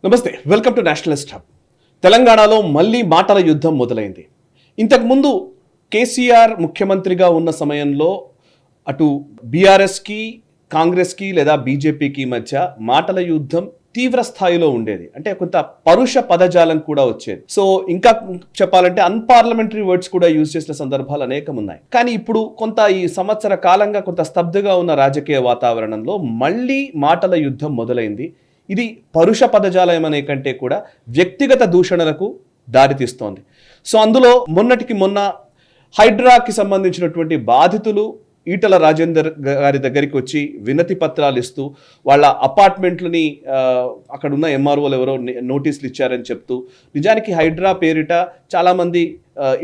నమస్తే, welcome to Nationalist hub. తెలంగాణలో మళ్ళీ మాటల యుద్ధం మొదలైంది. ఇంతకుముందు కేసీఆర్ ముఖ్యమంత్రిగా ఉన్న సమయంలో అటు బీఆర్ఎస్కి, కాంగ్రెస్కి లేదా బీజేపీకి మధ్య మాటల యుద్ధం తీవ్ర స్థాయిలో ఉండేది. అంటే కొంత పరుష పదజాలం కూడా వచ్చేది. సో ఇంకా చెప్పాలంటే అన్పార్లమెంటరీ వర్డ్స్ కూడా యూజ్ చేసిన సందర్భాలు అనేకం ఉన్నాయి. కానీ ఇప్పుడు కొంత ఈ సంవత్సర కాలంగా కొంత స్తబ్దుగా ఉన్న రాజకీయ వాతావరణంలో మళ్ళీ మాటల యుద్ధం మొదలైంది. ఇది పరుష పదజాలం అనే కంటే కూడా వ్యక్తిగత దూషణలకు దారితీస్తోంది. సో అందులో మొన్నటికి మొన్న హైడ్రాకి సంబంధించినటువంటి బాధితులు ఈటల రాజేందర్ గారి దగ్గరికి వచ్చి వినతి పత్రాలు ఇస్తూ వాళ్ళ అపార్ట్మెంట్లని అక్కడ ఉన్న ఎంఆర్ఓలు ఎవరో నోటీసులు ఇచ్చారని చెప్తూ నిజానికి హైడ్రా పేరిట చాలామంది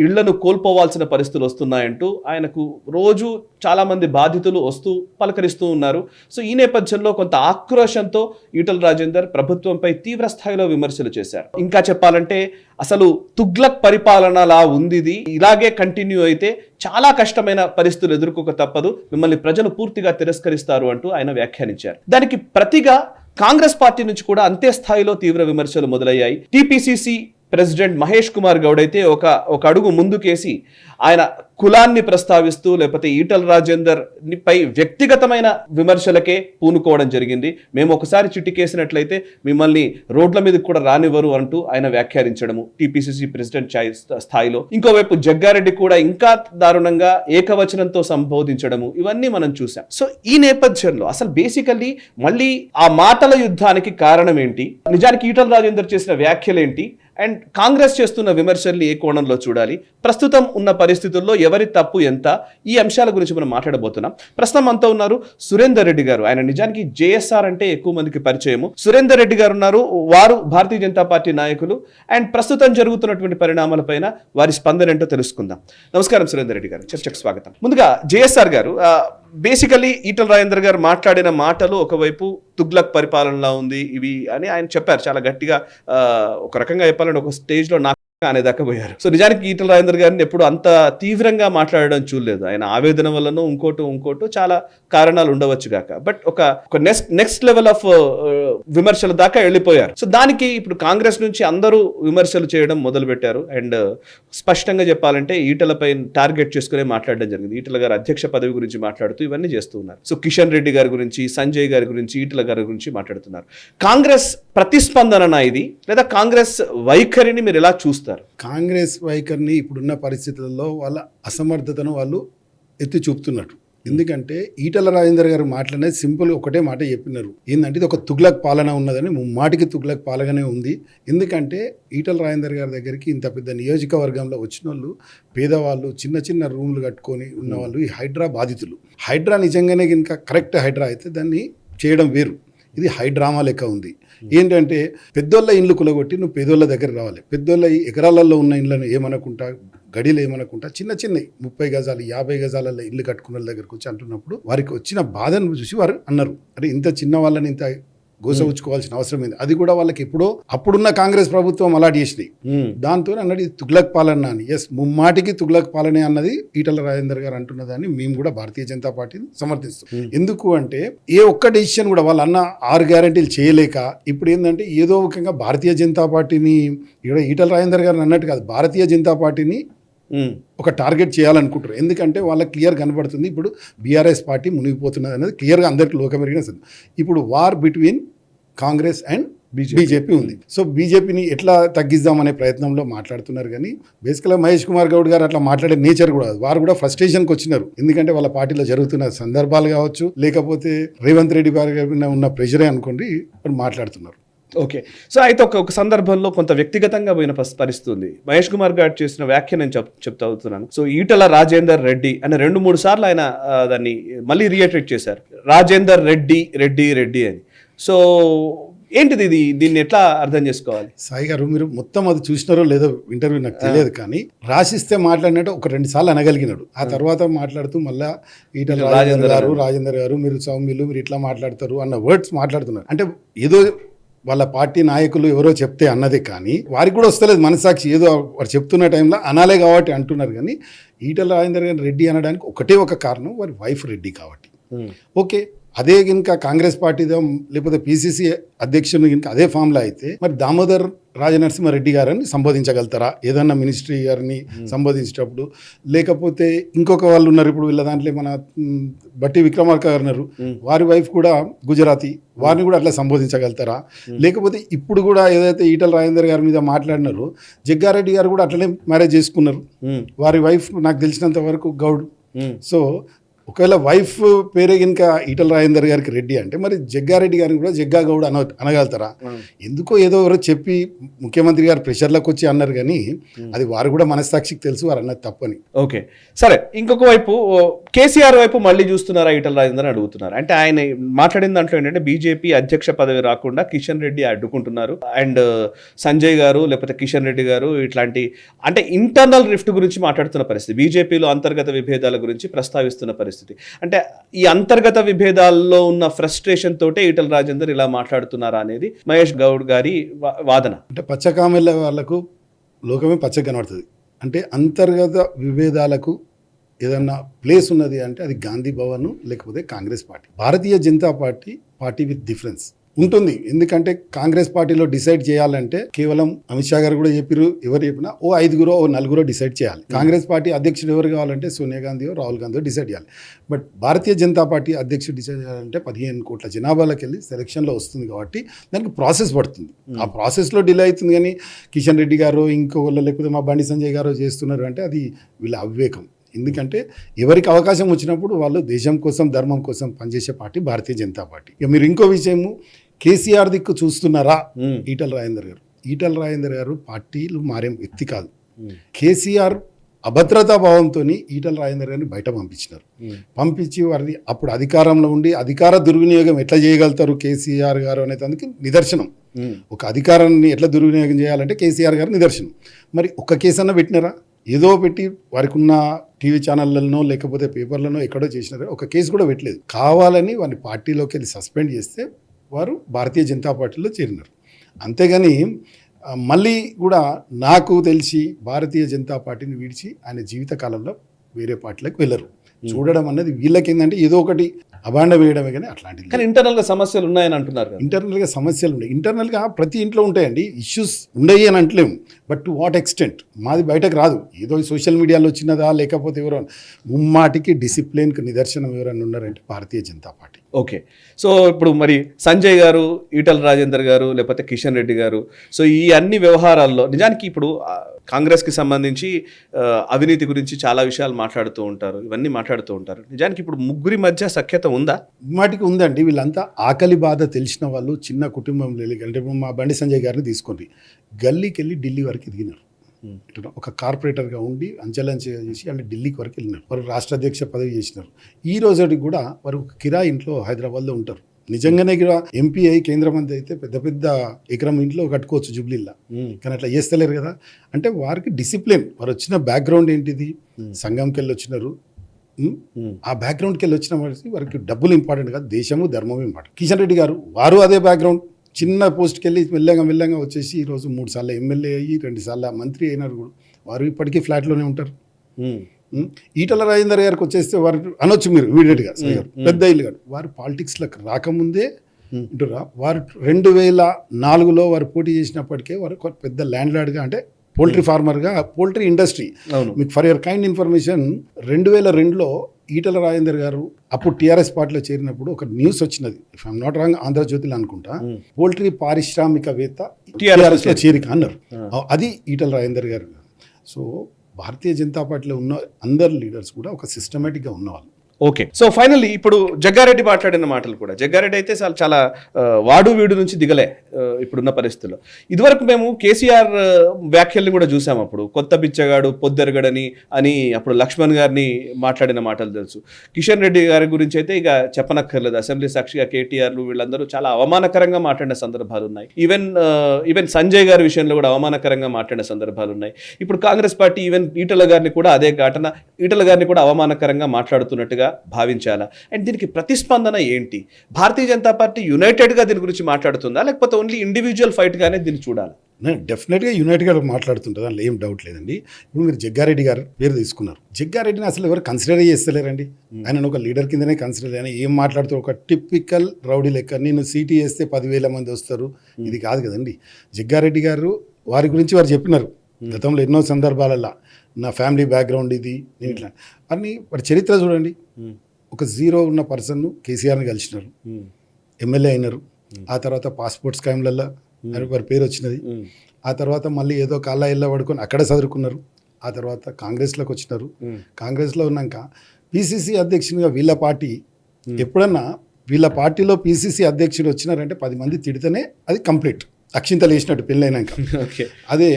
ఇళ్లను కోల్పోవాల్సిన పరిస్థితులు వస్తున్నాయంటూ ఆయనకు రోజు చాలామంది బాధితులు వస్తూ పలకరిస్తూ ఉన్నారు. సో ఈ నేపథ్యంలో కొంత ఆక్రోశంతో ఈటల రాజేందర్ ప్రభుత్వంపై తీవ్ర స్థాయిలో విమర్శలు చేశారు. ఇంకా చెప్పాలంటే అసలు తుగ్లక్ పరిపాలనలా ఉంది, ఇలాగే కంటిన్యూ అయితే చాలా కష్టమైన పరిస్థితులు ఎదుర్కోక తప్పదు, మిమ్మల్ని ప్రజలు పూర్తిగా తిరస్కరిస్తారు అంటూ ఆయన వ్యాఖ్యానించారు. దానికి ప్రతిగా కాంగ్రెస్ పార్టీ నుంచి కూడా అంతే స్థాయిలో తీవ్ర విమర్శలు మొదలయ్యాయి. టీపీసీసీ ప్రెసిడెంట్ మహేష్ కుమార్ గౌడ్ అయితే ఒక అడుగు ముందుకేసి ఆయన కులాన్ని ప్రస్తావిస్తూ లేకపోతే ఈటల రాజేందర్ పై వ్యక్తిగతమైన విమర్శలకే పూనుకోవడం జరిగింది. మేము ఒకసారి చిట్టికేసినట్లయితే మిమ్మల్ని రోడ్ల మీద కూడా రానివ్వరు అంటూ ఆయన వ్యాఖ్యానించడము టీపీసీసీ ప్రెసిడెంట్ స్థాయిలో. ఇంకోవైపు జగ్గారెడ్డి కూడా ఇంకా దారుణంగా ఏకవచనంతో సంబోధించడము, ఇవన్నీ మనం చూసాం. సో ఈ నేపథ్యంలో అసలు బేసికల్లీ మళ్ళీ ఆ మాటల యుద్ధానికి కారణం ఏంటి, నిజానికి ఈటల రాజేందర్ చేసిన వ్యాఖ్యలేంటి, అండ్ కాంగ్రెస్ చేస్తున్న విమర్శల్ని ఏ కోణంలో చూడాలి, ప్రస్తుతం ఉన్న పరిస్థితుల్లో ఎవరి తప్పు ఎంత, ఈ అంశాల గురించి మనం మాట్లాడబోతున్నాం. ప్రస్తుతం అంతా ఉన్నారు సురేందర్ రెడ్డి గారు. ఆయన నిజానికి జేఎస్ఆర్ అంటే ఎక్కువ మందికి పరిచయము. సురేందర్ రెడ్డి గారు ఉన్నారు, వారు భారతీయ జనతా పార్టీ నాయకులు. అండ్ ప్రస్తుతం జరుగుతున్నటువంటి పరిణామాలపైన వారి స్పందన ఏంటో తెలుసుకుందాం. నమస్కారం సురేందర్ రెడ్డి గారు, చర్చకు స్వాగతం. ముందుగా జేఎస్ఆర్ గారు, బేసికలీ ఈటల రాజేందర్ గారు మాట్లాడిన మాటలు ఒకవైపు తుగ్లక్ పరిపాలనలా ఉంది ఇవి అని ఆయన చెప్పారు చాలా గట్టిగా. ఒక రకంగా చెప్పాలంటే ఒక స్టేజ్లో నాకు అనేదాకా పోయారు. సో నిజానికి ఈటల రాజేందర్ గారిని ఎప్పుడు అంత తీవ్రంగా మాట్లాడడం చూడలేదు. ఆయన ఆవేదన వల్లనో ఇంకోటో చాలా కారణాలు ఉండవచ్చు గాక, బట్ ఒక నెక్స్ట్ లెవెల్ ఆఫ్ విమర్శల దాకా వెళ్ళిపోయారు. సో దానికి ఇప్పుడు కాంగ్రెస్ నుంచి అందరూ విమర్శలు చేయడం మొదలు పెట్టారు. అండ్ స్పష్టంగా చెప్పాలంటే ఈటలపై టార్గెట్ చేసుకునే మాట్లాడడం జరిగింది. ఈటల గారు అధ్యక్ష పదవి గురించి మాట్లాడుతూ ఇవన్నీ చేస్తూ ఉన్నారు. సో కిషన్ రెడ్డి గారి గురించి, సంజయ్ గారి గురించి, ఈటల గారి గురించి మాట్లాడుతున్నారు. కాంగ్రెస్ ప్రతిస్పందన ఇది, లేదా కాంగ్రెస్ వైఖరిని మీరు ఎలా చూస్తారు? కాంగ్రెస్ వైఖరిని ఇప్పుడున్న పరిస్థితుల్లో వాళ్ళ అసమర్థతను వాళ్ళు ఎత్తి చూపుతున్నట్టు. ఎందుకంటే ఈటల రాజేందర్ గారు మాట్లాడినది సింపుల్ ఒకటే మాట చెప్పినారు, ఏంటంటే ఇది ఒక తుగ్లక్ పాలన ఉన్నదని. ముమ్మాటికి తుగ్లక్ పాలననే ఉంది. ఎందుకంటే ఈటల రాజేందర్ గారి దగ్గరికి ఇంత పెద్ద నియోజకవర్గంలో వచ్చిన వాళ్ళు పేదవాళ్ళు, చిన్న చిన్న రూమ్లు కట్టుకొని ఉన్నవాళ్ళు, ఈ హైడ్రా బాధితులు. హైడ్రా నిజంగానే కనుక కరెక్ట్ హైడ్రా అయితే దాన్ని చేయడం వేరు, ఇది హైడ్రామా లెక్క ఉంది. ఏంటంటే పెద్దోళ్ళ ఇండ్లు కులగొట్టి నువ్వు పేదోళ్ళ దగ్గర రావాలి. పెద్దోళ్ళ ఎకరాలలో ఉన్న ఇండ్లను ఏమనుకుంటా, గడిలు ఏమనుకుంటా, చిన్న 30 గజాలు 50 గజాలలో ఇల్లు కట్టుకున్న దగ్గరకు వచ్చి అంటున్నప్పుడు వారికి వచ్చిన బాధను చూసి వారు అన్నారు, అరే ఇంత చిన్న వాళ్ళని ఇంత గోసవుచ్చుకోవాల్సిన అవసరం ఏంది. అది కూడా వాళ్ళకి ఎప్పుడో అప్పుడున్న కాంగ్రెస్ ప్రభుత్వం అలాంటి చేసినాయి. దాంతో అన్నది తుగ్లక్ పాలన అని. ఎస్, ముమ్మాటికి తుగ్లక్ పాలనే అన్నది ఈటల రాజేందర్ గారు అంటున్నదాన్ని మేము కూడా భారతీయ జనతా పార్టీని సమర్థిస్తాం. ఎందుకు అంటే ఏ ఒక్క డెసిషన్ కూడా వాళ్ళు అన్న 6 గ్యారంటీలు చేయలేక ఇప్పుడు ఏంటంటే ఏదో ఒకంగా భారతీయ జనతా పార్టీని, ఇక్కడ ఈటల రాజేందర్ గారు అన్నట్టు కాదు, భారతీయ జనతా పార్టీని ఒక టార్గెట్ చేయాలనుకుంటారు. ఎందుకంటే వాళ్ళకి క్లియర్ కనబడుతుంది ఇప్పుడు బీఆర్ఎస్ పార్టీ మునిగిపోతున్నది అనేది క్లియర్గా అందరికీ లోకమెరిగిన. ఇప్పుడు war between Congress and BJP ఉంది. సో బీజేపీని ఎట్లా తగ్గిద్దామనే ప్రయత్నంలో మాట్లాడుతున్నారు. కానీ బేసికల్గా మహేష్ కుమార్ గౌడ్ గారు అట్లా మాట్లాడే నేచర్ కూడా, వారు కూడా ఫ్రస్ట్రేషన్కి వచ్చినారు. ఎందుకంటే వాళ్ళ పార్టీలో జరుగుతున్న సందర్భాలు కావచ్చు, లేకపోతే రేవంత్ రెడ్డి గారి ఉన్న ప్రెషరే అనుకోండి మాట్లాడుతున్నారు. ఓకే, సో అయితే ఒక సందర్భంలో కొంత వ్యక్తిగతంగా పోయిన పరిస్థితి ఉంది. మహేష్ కుమార్ గారు చేసిన వ్యాఖ్య నేను చెప్తా అవుతున్నాను. సో ఈటల రాజేందర్ రెడ్డి అని 2-3 సార్లు ఆయన దాన్ని మళ్ళీ రీఇటరేట్ చేశారు, రాజేందర్ రెడ్డి రెడ్డి రెడ్డి అని. సో ఏంటిది, దీన్ని ఎట్లా అర్థం చేసుకోవాలి? సాయి గారు, మీరు మొత్తం అది చూసినారో లేదో ఇంటర్వ్యూ నాకు తెలియదు, కానీ రాసిస్తే మాట్లాడినట్టు ఒక 2 సార్లు అనగలిగినాడు. ఆ తర్వాత మాట్లాడుతూ మళ్ళా ఈటల రాజేందర్ గారు మీరు సౌమ్యులు, మీరు ఇట్లా మాట్లాడతారు అన్న వర్డ్స్ మాట్లాడుతున్నారు. అంటే ఏదో వాళ్ళ పార్టీ నాయకులు ఎవరో చెప్తే అన్నదే, కానీ వారికి కూడా వస్తలేదు మనసాక్షి, ఏదో వారు చెప్తున్న టైంలో అనాలే కాబట్టి అంటున్నారు. కానీ ఈటల రాజేందర్ గారు రెడ్డి అనడానికి ఒకటే ఒక కారణం, వారి వైఫ్ రెడ్డి కాబట్టి. ఓకే, అదే కనుక కాంగ్రెస్ పార్టీదో లేకపోతే పిసిసి అధ్యక్షుని కనుక అదే ఫామ్లో అయితే మరి దామోదర్ రాజనరసింహారెడ్డి గారిని సంబోధించగలుగుతారా ఏదన్నా మినిస్ట్రీ గారిని సంబోధించేటప్పుడు? లేకపోతే ఇంకొక వాళ్ళు ఉన్నారు ఇప్పుడు వీళ్ళ దాంట్లో మన బట్టి విక్రమార్క గారు ఉన్నారు, వారి వైఫ్ కూడా గుజరాతీ, వారిని కూడా అట్లా సంబోధించగలుగుతారా? లేకపోతే ఇప్పుడు కూడా ఏదైతే ఈటల రాజేందర్ గారి మీద మాట్లాడినారో జగ్గారెడ్డి గారు కూడా అట్లనే మ్యారేజ్ చేసుకున్నారు, వారి వైఫ్ నాకు తెలిసినంత వరకు గౌడ్. సో ఒకవేళ వైఫ్ పేరే కనుక ఈటల రాజేందర్ గారికి రెడ్డి అంటే మరి జగ్గారెడ్డి గారిని కూడా జగ్గా గౌడ్ అనగలుగుతారా? ఎందుకో ఏదో ఎవరో చెప్పి ముఖ్యమంత్రి గారు ప్రెషర్లకు వచ్చి అన్నారు, కానీ అది వారు కూడా మనస్సాక్షికి తెలుసు వారు అన్నది తప్పని. ఓకే సరే, ఇంకొక వైపు కేసీఆర్ వైపు మళ్ళీ చూస్తున్నారా ఈటల రాజేందర్ అడుగుతున్నారు. అంటే ఆయన మాట్లాడిన దాంట్లో ఏంటంటే బీజేపీ అధ్యక్ష పదవి రాకుండా కిషన్ రెడ్డి అడ్డుకుంటున్నారు, అండ్ సంజయ్ గారు లేకపోతే కిషన్ రెడ్డి గారు ఇట్లాంటి అంటే ఇంటర్నల్ రిఫ్ట్ గురించి మాట్లాడుతున్న పరిస్థితి, బీజేపీలో అంతర్గత విభేదాల గురించి ప్రస్తావిస్తున్న పరిస్థితి. అంటే ఈ అంతర్గత విభేదాల్లో ఉన్న ఫ్రస్ట్రేషన్ తోటే ఈటల రాజేందర్ ఇలా మాట్లాడుతున్నారా అనేది మహేష్ గౌడ్ గారి వాదన. అంటే పచ్చకామెళ్ళ వాళ్ళకు లోకమే పచ్చగా కనబడుతుంది. అంటే అంతర్గత విభేదాలకు ఏదన్నా ప్లేస్ ఉన్నది అంటే అది గాంధీ భవన్ లేకపోతే Congress party. Bharatiya Janata party with difference ఉంటుంది. ఎందుకంటే కాంగ్రెస్ పార్టీలో డిసైడ్ చేయాలంటే కేవలం అమిత్ షా గారు కూడా చెప్పారు, ఎవరు చెప్పినా ఓ 5 ఓ 4 డిసైడ్ చేయాలి. కాంగ్రెస్ పార్టీ అధ్యక్షుడు ఎవరు కావాలంటే సోనియా గాంధీ రాహుల్ గాంధీ డిసైడ్ చేయాలి. బట్ భారతీయ జనతా పార్టీ అధ్యక్షుడు డిసైడ్ చేయాలంటే 15 కోట్ల జనాభాలోకి వెళ్ళి సెలక్షన్లో వస్తుంది కాబట్టి దానికి ప్రాసెస్ పడుతుంది. ఆ ప్రాసెస్లో డిలే అవుతుంది. కానీ కిషన్ రెడ్డి గారు ఇంకోళ్ళు లేకపోతే మా బండి సంజయ్ గారు చేస్తున్నారు అంటే అది వీళ్ళ అవివేకం. ఎందుకంటే ఎవరికి అవకాశం వచ్చినప్పుడు వాళ్ళు దేశం కోసం ధర్మం కోసం పనిచేసే పార్టీ భారతీయ జనతా పార్టీ. ఇక మీరు ఇంకో విషయము కేసీఆర్ దిక్కు చూస్తున్నారా ఈటల రాజేందర్ గారు? ఈటల రాజేందర్ గారు పార్టీలు మారే వ్యక్తి కాదు. కేసీఆర్ అభద్రతా భావంతో ఈటల రాజేందర్ గారిని బయట పంపించి వారిని అప్పుడు అధికారంలో ఉండి అధికార దుర్వినియోగం ఎట్లా చేయగలుగుతారు కేసీఆర్ గారు అనే దానికి నిదర్శనం. ఒక అధికారాన్ని ఎట్లా దుర్వినియోగం చేయాలంటే కేసీఆర్ గారు నిదర్శనం. మరి ఒక్క కేసు అన్న పెట్టినారా? ఏదో పెట్టి వారికి ఉన్న టీవీ ఛానళ్లనో లేకపోతే పేపర్లనో ఎక్కడో చేసినారు, ఒక కేసు కూడా పెట్టలేదు. కావాలని వారిని పార్టీలోకి వెళ్ళి సస్పెండ్ చేస్తే వారు భారతీయ జనతా పార్టీలో చేరినారు. అంతేగాని మళ్ళీ కూడా నాకు తెలిసి భారతీయ జనతా పార్టీని విడిచి ఆయన జీవిత కాలంలో వేరే పార్టీలకు వెళ్ళరు. చూడడం అన్నది వీళ్ళకి ఏంటంటే ఏదో ఒకటి అభాండ వేయడమే, కానీ అట్లాంటిది. కానీ ఇంటర్నల్గా సమస్యలు ఉన్నాయని అంటున్నారు. ఇంటర్నల్గా సమస్యలు ఉన్నాయి. ఇంటర్నల్గా ప్రతి ఇంట్లో ఉంటాయండి ఇష్యూస్, ఉండయి అని అంటలేము. బట్ టు వాట్ ఎక్స్టెంట్ మాది బయటకు రాదు. ఏదో సోషల్ మీడియాలో వచ్చినదా లేకపోతే ఎవరో ముమ్మాటికి డిసిప్లిన్కి నిదర్శనం ఎవరైనా ఉన్నారంటే Bharatiya Janata party. Okay, so ఇప్పుడు మరి సంజయ్ గారు, ఈటల రాజేందర్ గారు లేకపోతే కిషన్ రెడ్డి గారు, సో ఈ అన్ని వ్యవహారాల్లో నిజానికి ఇప్పుడు కాంగ్రెస్కి సంబంధించి అవినీతి గురించి చాలా విషయాలు మాట్లాడుతూ ఉంటారు, ఇవన్నీ మాట్లాడుతూ ఉంటారు. నిజానికి ఇప్పుడు ముగ్గురి మధ్య సఖ్యత ఉందా? మాటికి ఉందండి. వీళ్ళంతా ఆకలి బాధ తెలిసిన వాళ్ళు, చిన్న కుటుంబంలో అంటే మా బండి సంజయ్ గారిని తీసుకోండి, గల్లీకి వెళ్ళి ఢిల్లీ వరకు ఎదిగినారు. ఒక కార్పొరేటర్గా ఉండి అంచెలంచెగా చేసి అంటే ఢిల్లీకి వరకు వెళ్ళినారు. వారు రాష్ట్ర అధ్యక్ష పదవి చేసినారు. ఈ రోజుకి కూడా వారు ఒక కిరాయి ఇంట్లో హైదరాబాద్లో ఉంటారు. నిజంగానే కూడా ఎంపీ అయి కేంద్ర మంత్రి అయితే పెద్ద పెద్ద ఎకరం ఇంట్లో కట్టుకోవచ్చు జూబ్లీలా, కానీ అట్లా చేస్తలేరు కదా. అంటే వారికి డిసిప్లిన్, వారు వచ్చిన బ్యాక్గ్రౌండ్ ఏంటిది, సంఘంకి వెళ్ళి వచ్చినారు. ఆ బ్యాక్గ్రౌండ్కి వెళ్ళి వచ్చిన వారికి డబ్బులు ఇంపార్టెంట్ కాదు, దేశము ధర్మము ఇంపార్టెంట్. కిషన్ రెడ్డి గారు వారు అదే బ్యాక్గ్రౌండ్, చిన్న పోస్ట్కి వెళ్ళి మెల్లగా వచ్చేసి ఈరోజు 3 సార్లు ఎమ్మెల్యే అయ్యి 2 సార్లు మంత్రి అయినారు కూడా. వారు ఇప్పటికీ ఫ్లాట్లోనే ఉంటారు. ఈటల రాజేందర్ గారికి వచ్చేస్తే వారు అనొచ్చు మీరు ఇమీడియట్గా పెద్ద ఇల్లు కాదు, వారు పాలిటిక్స్లోకి రాకముందే అంటారా. వారు 2004లో వారు పోటీ చేసినప్పటికే వారు పెద్ద ల్యాండ్ లార్డ్గా అంటే పోల్ట్రీ ఫార్మర్గా, పోల్ట్రీ ఇండస్ట్రీ. మీకు ఫర్ యువర్ కైండ్ ఇన్ఫర్మేషన్ 2002లో ఈటల రాజేందర్ గారు అప్పుడు టీఆర్ఎస్ పార్టీలో చేరినప్పుడు ఒక న్యూస్ వచ్చినది, ఇఫ్ ఐఎమ్ నాట్ రాంగ్ ఆంధ్రజ్యోతిలో అనుకుంటా, పోల్ట్రీ పారిశ్రామికవేత్త టీఆర్ఎస్లో చేరిక అన్నారు. అది ఈటల రాజేందర్ గారు. సో భారతీయ జనతా పార్టీలో ఉన్న అందరు లీడర్స్ కూడా ఒక సిస్టమేటిక్గా ఉన్నవాళ్ళు. ఓకే, సో ఫైనల్లీ ఇప్పుడు జగ్గారెడ్డి మాట్లాడిన మాటలు కూడా, జగ్గారెడ్డి అయితే చాలా వాడు వీడు నుంచి దిగలే ఇప్పుడున్న పరిస్థితుల్లో. ఇదివరకు మేము కేసీఆర్ వ్యాఖ్యల్ని కూడా చూసాం. అప్పుడు కొత్త బిచ్చగాడు పొద్దెరగడని అని అప్పుడు లక్ష్మణ్ గారిని మాట్లాడిన మాటలు తెలుసు. కిషన్ రెడ్డి గారి గురించి అయితే ఇక చెప్పనక్కర్లేదు. అసెంబ్లీ సాక్షిగా కేటీఆర్లు వీళ్ళందరూ చాలా అవమానకరంగా మాట్లాడిన సందర్భాలు ఉన్నాయి. ఈవెన్ సంజయ్ గారి విషయంలో కూడా అవమానకరంగా మాట్లాడిన సందర్భాలు ఉన్నాయి. ఇప్పుడు కాంగ్రెస్ పార్టీ ఈవెన్ ఈటల గారిని కూడా అదే ఘటన, ఈటల గారిని కూడా అవమానకరంగా మాట్లాడుతున్నట్టుగా సమస్యగా భావించాలా? అండ్ దీనికి ప్రతిస్పందన ఏంటి? భారతీయ జనతా పార్టీ యునైటెడ్గా దీని గురించి మాట్లాడుతుందా, లేకపోతే ఓన్లీ ఇండివిజువల్ ఫైట్గానే దీన్ని చూడాలి? నేను డెఫినెట్గా యునైట్గా మాట్లాడుతుంటుంది, అందులో ఏం డౌట్ లేదండి. ఇప్పుడు మీరు జగ్గారెడ్డి గారు పేరు తీసుకున్నారు. జగ్గారెడ్డిని అసలు ఎవరు కన్సిడర్ చేస్తలేరండి. ఆయన ఒక లీడర్ కిందనే కన్సిడర్ అయినా ఏం మాట్లాడుతూ ఒక టిపికల్ రౌడీ లెక్క నేను సీటీ వేస్తే 10,000 మంది వస్తారు, ఇది కాదు కదండి. జగ్గారెడ్డి గారు వారి గురించి వారు చెప్పినారు గతంలో ఎన్నో సందర్భాలలో, నా ఫ్యామిలీ బ్యాక్గ్రౌండ్ ఇది, నేను ఇట్లా అని వారి చరిత్ర చూడండి. ఒక జీరో ఉన్న పర్సన్ను కేసీఆర్ని కలిసినారు, ఎమ్మెల్యే అయినారు. ఆ తర్వాత పాస్పోర్ట్ స్కామ్లలో వారి పేరు వచ్చినది. ఆ తర్వాత మళ్ళీ ఏదో కాళ్ళ ఇళ్ళ పడుకొని అక్కడ చదువుకున్నారు. ఆ తర్వాత కాంగ్రెస్లోకి వచ్చినారు. కాంగ్రెస్లో ఉన్నాక పిసిసి అధ్యక్షునిగా వీళ్ళ పార్టీ, ఎప్పుడన్నా వీళ్ళ పార్టీలో పిసిసి అధ్యక్షుడు వచ్చినారంటే 10 మంది తిడితేనే అది కంప్లీట్, అక్షింతలు వేసినట్టు పెళ్ళైనాక. అదే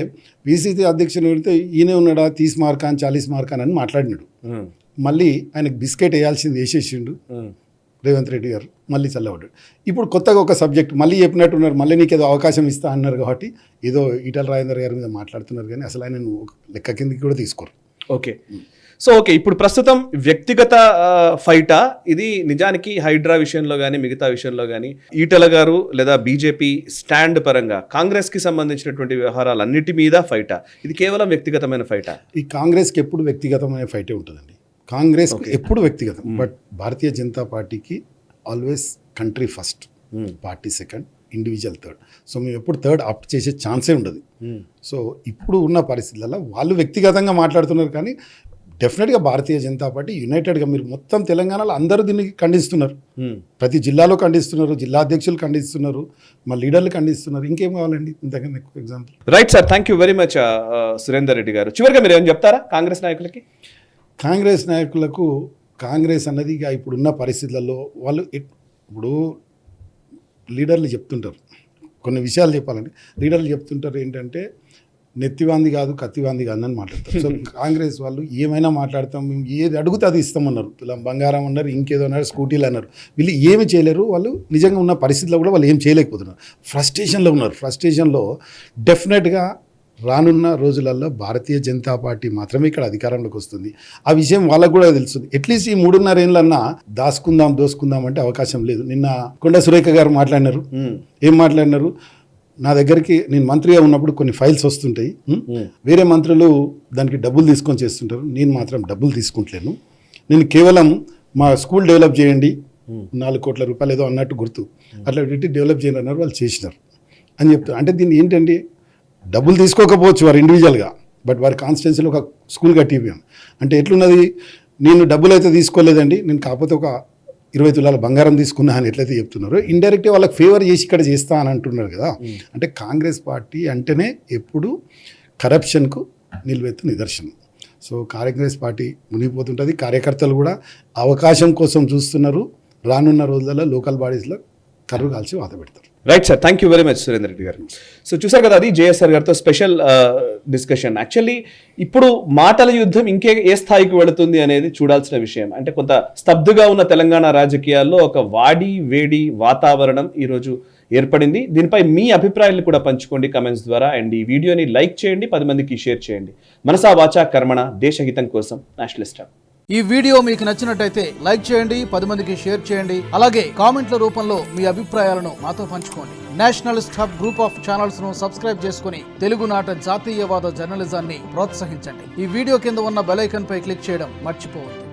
పిసిసి అధ్యక్షుడు పెడితే ఈయనే ఉన్నాడా 30 మార్కాన్ 40 మార్కాన్ అని మాట్లాడినాడు. మళ్ళీ ఆయనకు బిస్కెట్ వేయాల్సింది వేసేసిండు రేవంత్ రెడ్డి గారు, మళ్ళీ చల్లబడ్డాడు. ఇప్పుడు కొత్తగా ఒక సబ్జెక్ట్ మళ్ళీ చెప్పినట్టున్నారు, మళ్ళీ నీకు ఏదో అవకాశం ఇస్తా అన్నారు కాబట్టి ఏదో ఈటల రాజేందర్ గారి మీద మాట్లాడుతున్నారు, కానీ అసలు ఆయన లెక్క కిందకి కూడా తీసుకోరు. ఓకే, సో ఓకే, ఇప్పుడు ప్రస్తుతం వ్యక్తిగత ఫైటా ఇది? నిజానికి హైడ్రా విషయంలో కానీ మిగతా విషయంలో కానీ ఈటల గారు లేదా బీజేపీ స్టాండ్ పరంగా కాంగ్రెస్కి సంబంధించినటువంటి వ్యవహారాలన్నిటి మీద ఫైటా? ఇది కేవలం వ్యక్తిగతమైన ఫైటా? ఈ కాంగ్రెస్కి ఎప్పుడు వ్యక్తిగతమైన ఫైటే ఉంటుందండి. కాంగ్రెస్ ఎప్పుడు వ్యక్తిగతం, బట్ భారతీయ జనతా పార్టీకి always country first, party second, individual third. So మేము ఎప్పుడు థర్డ్ ఆప్ట్ చేసే ఛాన్సే ఉండదు. సో ఇప్పుడు ఉన్న పరిస్థితులలో వాళ్ళు వ్యక్తిగతంగా మాట్లాడుతున్నారు, కానీ డెఫినెట్గా భారతీయ జనతా పార్టీ యునైటెడ్గా, మీరు మొత్తం తెలంగాణలో అందరూ దీన్ని ఖండిస్తున్నారు, ప్రతి జిల్లాలో ఖండిస్తున్నారు, జిల్లా అధ్యక్షులు ఖండిస్తున్నారు, మా లీడర్లు ఖండిస్తున్నారు. ఇంకేం కావాలండి ఇంతకన్నా ఎక్కువ example? Right sir, thank you very much Surender Reddy గారు. చివరిగా మీరు ఏమైనా చెప్తారా కాంగ్రెస్ నాయకులకి? కాంగ్రెస్ నాయకులకు, కాంగ్రెస్ అన్నది ఇక ఇప్పుడున్న పరిస్థితులలో వాళ్ళు ఇప్పుడు లీడర్లు చెప్తుంటారు, కొన్ని విషయాలు చెప్పాలండి. లీడర్లు చెప్తుంటారు ఏంటంటే నెత్తివాంది కాదు కత్తివాంది కాదు అని మాట్లాడతారు. సో కాంగ్రెస్ వాళ్ళు ఏమైనా మాట్లాడతాం, మేము ఏది అడుగుతే అది ఇస్తామన్నారు. ఇలా బంగారం అన్నారు, ఇంకేదో అన్నారు, స్కూటీలు అన్నారు. వీళ్ళు ఏమి చేయలేరు. వాళ్ళు నిజంగా ఉన్న పరిస్థితుల్లో కూడా వాళ్ళు ఏం చేయలేకపోతున్నారు, ఫ్రస్ట్రేషన్లో ఉన్నారు. ఫ్రస్ట్రేషన్లో డెఫినెట్గా రానున్న రోజులలో భారతీయ జనతా పార్టీ మాత్రమే ఇక్కడ అధికారంలోకి వస్తుంది. ఆ విషయం వాళ్ళకు కూడా తెలుస్తుంది. అట్లీస్ట్ ఈ 3.5 ఏళ్ళన్నా దాచుకుందాం దోసుకుందాం అంటే అవకాశం లేదు. నిన్న కొండ సురేఖ గారు మాట్లాడినారు. ఏం మాట్లాడినారు? నా దగ్గరికి నేను మంత్రిగా ఉన్నప్పుడు కొన్ని ఫైల్స్ వస్తుంటాయి, వేరే మంత్రులు దానికి డబ్బులు తీసుకొని చేస్తుంటారు, నేను మాత్రం డబ్బులు తీసుకుంటలేను, నేను కేవలం మా స్కూల్ డెవలప్ చేయండి 4 కోట్ల రూపాయలు ఏదో అన్నట్టు గుర్తు, అట్లా పెట్టి డెవలప్ చేయండి అన్నారు, వాళ్ళు చేసినారు అని చెప్తారు. అంటే దీన్ని ఏంటండి, డబ్బులు తీసుకోకపోవచ్చు వారు ఇండివిజువల్గా, బట్ వారి కాన్స్టిట్యున్సీలో ఒక స్కూల్ కట్టిపోయాం అంటే ఎట్లున్నది? నేను డబ్బులు అయితే తీసుకోలేదండి, నేను కాకపోతే ఒక 20 తులాల బంగారం తీసుకున్నా అని ఎట్లయితే చెప్తున్నారో, ఇండైరెక్ట్గా వాళ్ళకి ఫేవర్ చేసి ఇక్కడ చేస్తా అని అంటున్నారు కదా. అంటే కాంగ్రెస్ పార్టీ అంటేనే ఎప్పుడు కరప్షన్కు నిలువెత్తు నిదర్శనం. సో కాంగ్రెస్ పార్టీ మునిగిపోతుంటుంది. కార్యకర్తలు కూడా అవకాశం కోసం చూస్తున్నారు. రానున్న రోజులలో లోకల్ బాడీస్లో కర్రు కాల్చి వాత పెడతారు. Right sir, thank you very much Surender Reddy గారు. సో చూసారు కదా, అది జేఎస్ఆర్ గారితో స్పెషల్ డిస్కషన్. యాక్చువల్లీ ఇప్పుడు మాటల యుద్ధం ఇంకే ఏ స్థాయికి వెళుతుంది అనేది చూడాల్సిన విషయం. అంటే కొంత స్తబ్దుగా ఉన్న తెలంగాణ రాజకీయాల్లో ఒక వాడి వేడి వాతావరణం ఈరోజు ఏర్పడింది. దీనిపై మీ అభిప్రాయాలు కూడా పంచుకోండి కమెంట్స్ ద్వారా. అండ్ ఈ వీడియోని లైక్ చేయండి, 10 మందికి షేర్ చేయండి. మనసా వాచా కర్మణ, దేశహితం కోసం నేషనలిస్ట్ హబ్. ఈ వీడియో మీకు నచ్చినట్టయితే లైక్ చేయండి, 10 మందికి షేర్ చేయండి. అలాగే కామెంట్ల రూపంలో మీ అభిప్రాయాలను మాతో పంచుకోండి. Nationalist hub group of channels ను సబ్స్క్రైబ్ చేసుకుని తెలుగునాట జాతీయవాద జర్నలిజాన్ని ప్రోత్సహించండి. ఈ వీడియో కింద ఉన్న బెల్ ఐకాన్ పై క్లిక్ చేయడం మర్చిపోవద్దు.